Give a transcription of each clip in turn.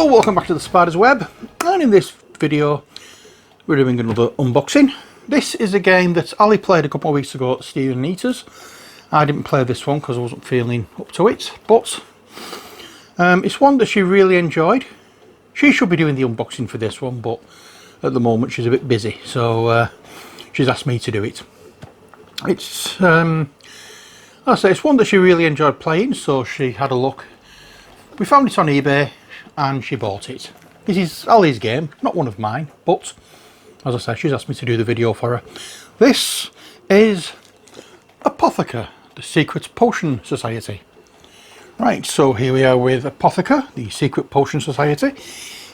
Hello, welcome back to the Spider's Web, and in this video we're doing another unboxing. This is a game that Ali played a couple of weeks ago at Stephen Eater's. I didn't play this one because I wasn't feeling up to it, but it's one that she really enjoyed. She should be doing the unboxing for this one, but at the moment she's a bit busy, so she's asked me to do it. It's it's one that she really enjoyed playing, so she had a look. We found it on eBay and she bought it. This is Ali's game, not one of mine, but as I say, she's asked me to do the video for her. This is Apotheca, the Secret Potion Society. Right, so here we are with Apotheca, the Secret Potion Society.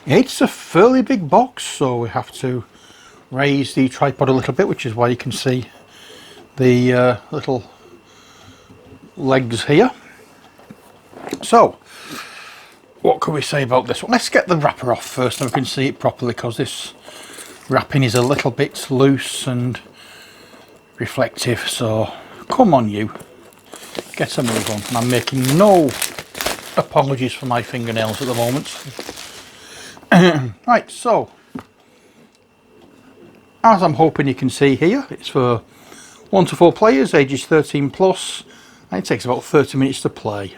It's a fairly big box, so we have to raise the tripod a little bit, which is why you can see the little legs here. So, what can we say about this one? Let's get the wrapper off first and we can see it properly, because this wrapping is a little bit loose and reflective, so come on you, get a move on. And I'm making no apologies for my fingernails at the moment. Right, so as I'm hoping you can see here, it's for 1 to 4 players, ages 13 plus, and it takes about 30 minutes to play.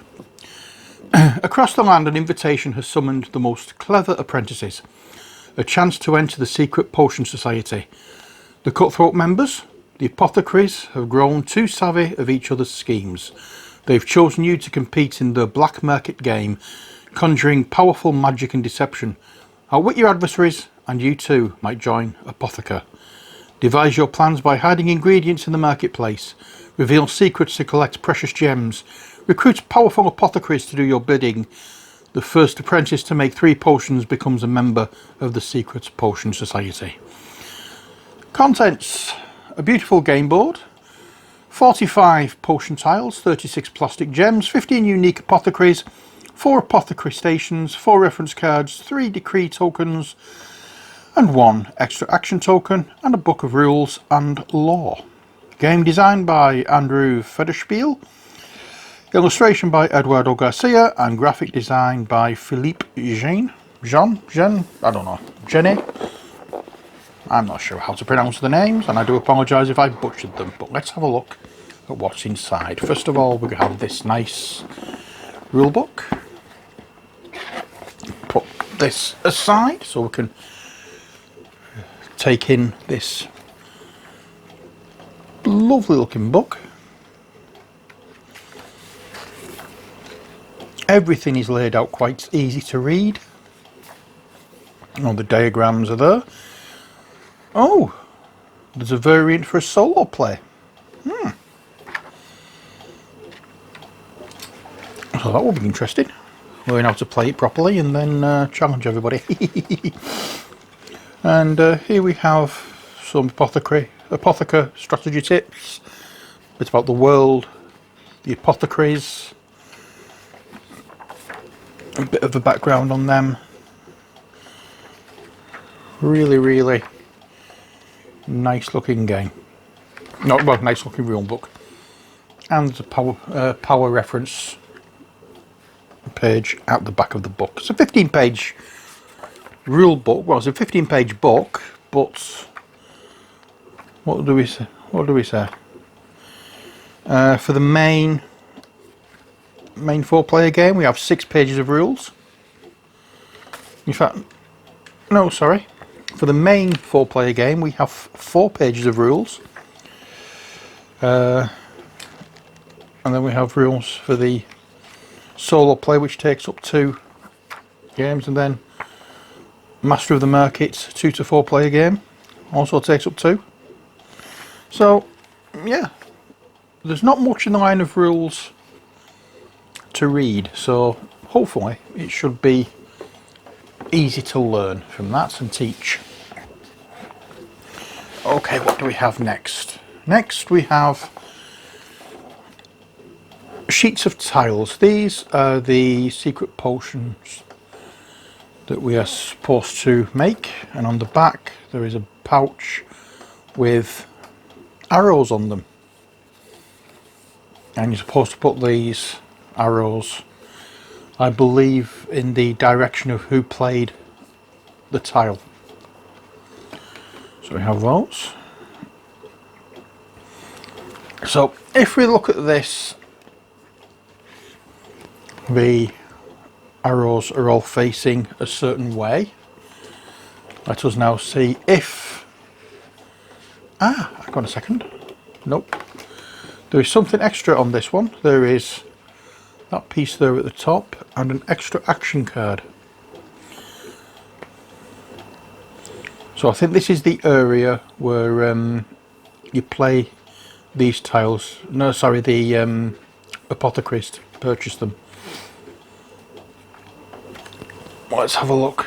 Across the land, an invitation has summoned the most clever apprentices. A chance to enter the Secret Potion Society. The cutthroat members, the apothecaries, have grown too savvy of each other's schemes. They've chosen you to compete in the black market game, conjuring powerful magic and deception. Outwit your adversaries, and you too might join Apotheca. Devise your plans by hiding ingredients in the marketplace. Reveal secrets to collect precious gems. Recruit powerful apothecaries to do your bidding. The first apprentice to make 3 potions becomes a member of the Secret Potion Society. Contents: a beautiful game board, 45 potion tiles, 36 plastic gems, 15 unique apothecaries, 4 apothecary stations, 4 reference cards, 3 decree tokens, and 1 extra action token, and a book of rules and lore. Game design by Andrew Federspiel. Illustration by Eduardo Garcia and graphic design by Philippe Jean, I don't know, Jenny. I'm not sure how to pronounce the names, and I do apologise if I butchered them, but let's have a look at what's inside. First of all, we have this nice rule book. Put this aside so we can take in this lovely looking book. Everything is laid out quite easy to read. All the diagrams are there. Oh, there's a variant for a solo play. So that will be interesting. Learn how to play it properly and then challenge everybody. And here we have some Apotheca strategy tips. It's about the world, the apothecaries, a bit of a background on them. Really nice looking game. Nice looking rule book. And the power reference page at the back of the book. It's a 15-page rule book. Well, it's a 15-page book, but what do we say? For the main 4-player game, we have 6 pages of rules. In fact, no, sorry. For the main 4-player game, we have 4 pages of rules. And then we have rules for the solo play, which takes up 2 games, and then Master of the Market 2 to 4-player game also takes up 2. So, yeah, there's not much in the line of rules to read, so hopefully it should be easy to learn from that and teach. Okay, what do we have next? Next we have sheets of tiles. These are the secret potions that we are supposed to make, and on the back there is a pouch with arrows on them, and you're supposed to put these arrows I believe, in the direction of who played the tile. So we have those. So if we look at this, the arrows are all facing a certain way. Let us now see if... hang on a second. Nope. There is something extra on this one. There is that piece there at the top and an extra action card. So I think this is the area where you play these tiles. No, sorry, the Apothecaries to purchase them. Let's have a look.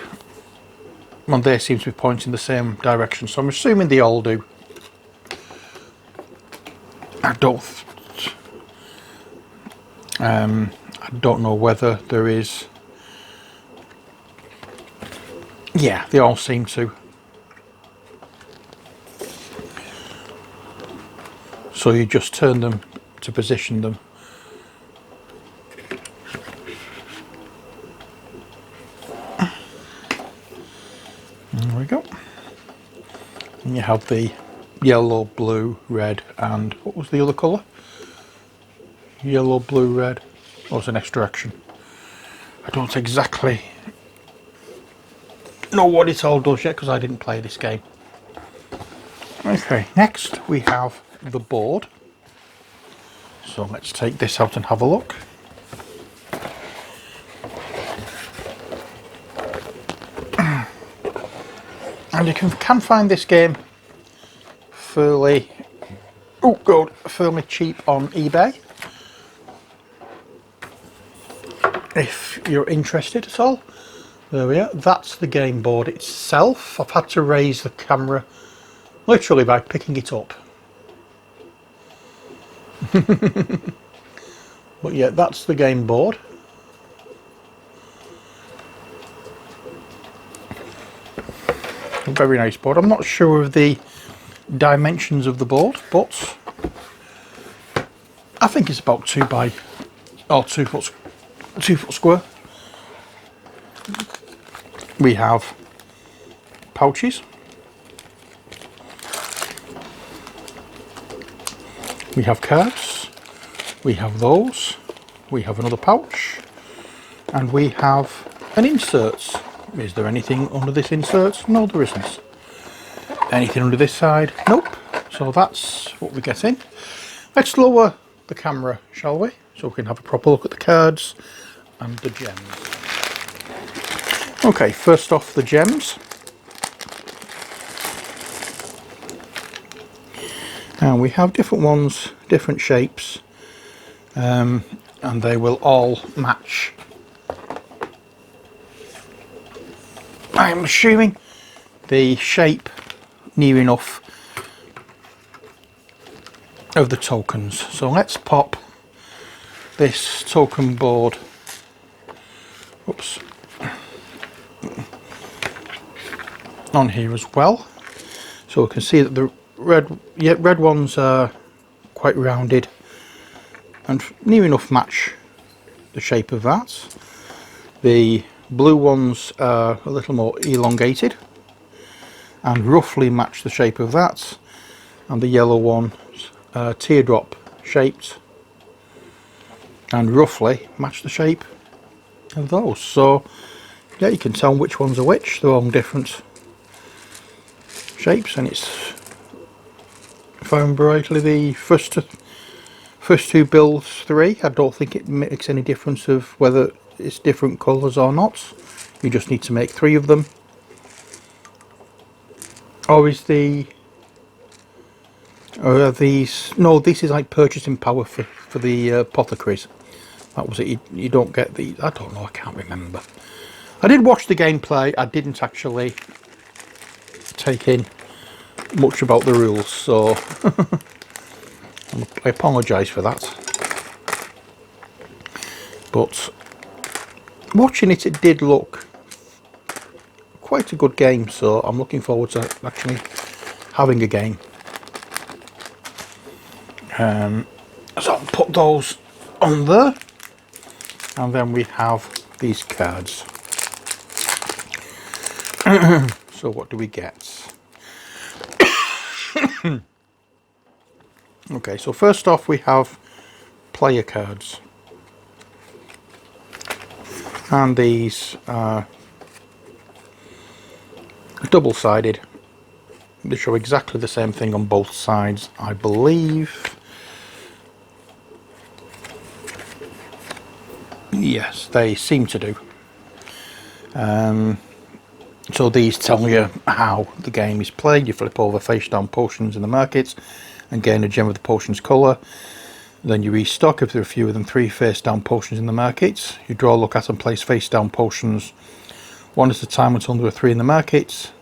Well, they seem to be pointing the same direction, so I'm assuming they all do. I don't know whether there is... Yeah, they all seem to. So you just turn them to position them. There we go. And you have the yellow, blue, red, and what was the other colour? Yellow, blue, red. Oh, it's an extra action. I don't exactly know what it all does yet because I didn't play this game. Okay, next we have the board. So let's take this out and have a look. And you can find this game fairly cheap on eBay if you're interested at all. There we are. That's the game board itself. I've had to raise the camera literally by picking it up. But yeah, that's the game board. A very nice board. I'm not sure of the dimensions of the board, but I think it's about 2 foot square. We have pouches. We have cards. We have those. We have another pouch. And we have an insert. Is there anything under this insert? No, there isn't. Anything under this side? Nope. So that's what we're getting. Let's lower the camera, shall we? So we can have a proper look at the cards and the gems. Okay, first off, the gems. And we have different ones, different shapes, and they will all match. I'm assuming the shape near enough of the tokens. So let's pop this token board, on here as well. So we can see that the red ones are quite rounded and near enough match the shape of that. The blue ones are a little more elongated and roughly match the shape of that, and the yellow ones are teardrop shaped and roughly match the shape of those. So yeah, you can tell which ones are which. They're all different shapes, and it's, if I remember rightly, the first two builds 3. I don't think it makes any difference of whether it's different colours or not. You just need to make 3 of them. Or is or are these, no, this is like purchasing power for the Apothecaries. That was it. You don't get these. I don't know, I can't remember. I did watch the gameplay. I didn't actually take in much about the rules, so I apologise for that. But watching it, it did look quite a good game, so I'm looking forward to actually having a game. So I'll put those on there, and then we have these cards. So what do we get? Okay, so first off we have player cards. And these are double-sided. They show exactly the same thing on both sides, I believe. Yes, they seem to do. So these tell you how the game is played. You flip over face down potions in the markets and gain a gem of the potion's colour. Then you restock if there are fewer than 3 face down potions in the markets. You draw, look at and place face down potions one at a time until there are 3 in the markets.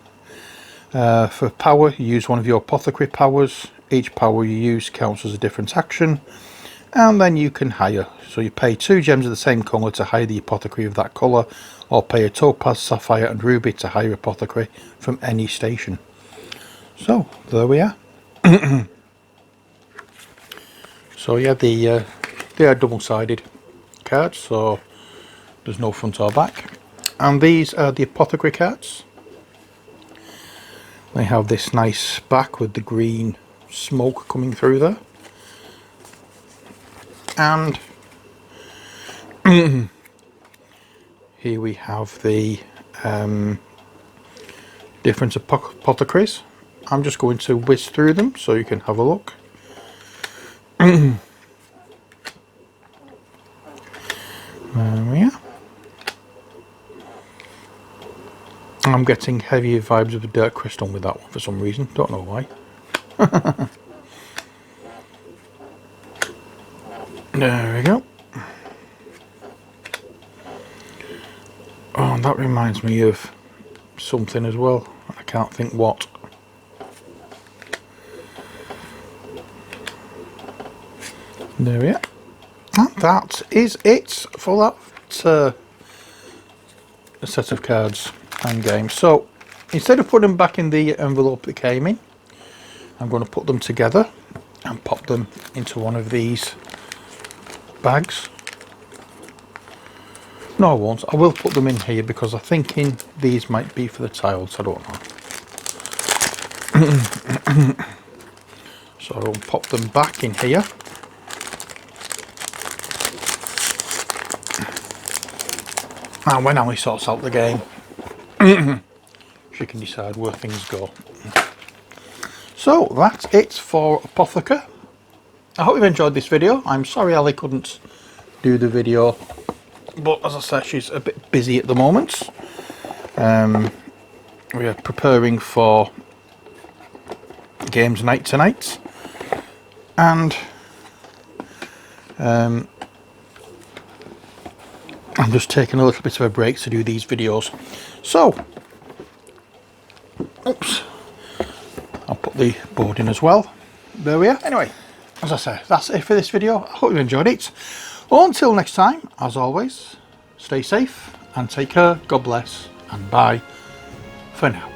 For power, you use one of your apothecary powers. Each power you use counts as a different action. And then you can hire. So you pay 2 gems of the same colour to hire the apothecary of that colour, or pay a topaz, sapphire and ruby to hire apothecary from any station. So there we are. So yeah, they are double-sided cards, so there's no front or back. And these are the apothecary cards. They have this nice back with the green smoke coming through there. And here we have the different apothecaries. I'm just going to whiz through them so you can have a look. There we are. I'm getting heavier vibes of a Dark Crystal with that one for some reason, don't know why. There we go. Oh, and that reminds me of something as well. I can't think what. There we are. And that is it for that set of cards and games. So instead of putting them back in the envelope they came in, I'm going to put them together and pop them into one of these bags. No, I won't. I will put them in here because I'm thinking these might be for the tiles. I don't know. So I'll pop them back in here. And when Ali sorts out the game, she can decide where things go. So that's it for Apotheca. I hope you've enjoyed this video. I'm sorry Ali couldn't do the video, but as I said, she's a bit busy at the moment. We are preparing for games night tonight, and I'm just taking a little bit of a break to do these videos. So, oops, I'll put the board in as well. There we are. Anyway, as I say, that's it for this video. I hope you enjoyed it. Until next time, as always, stay safe and take care. God bless, and bye for now.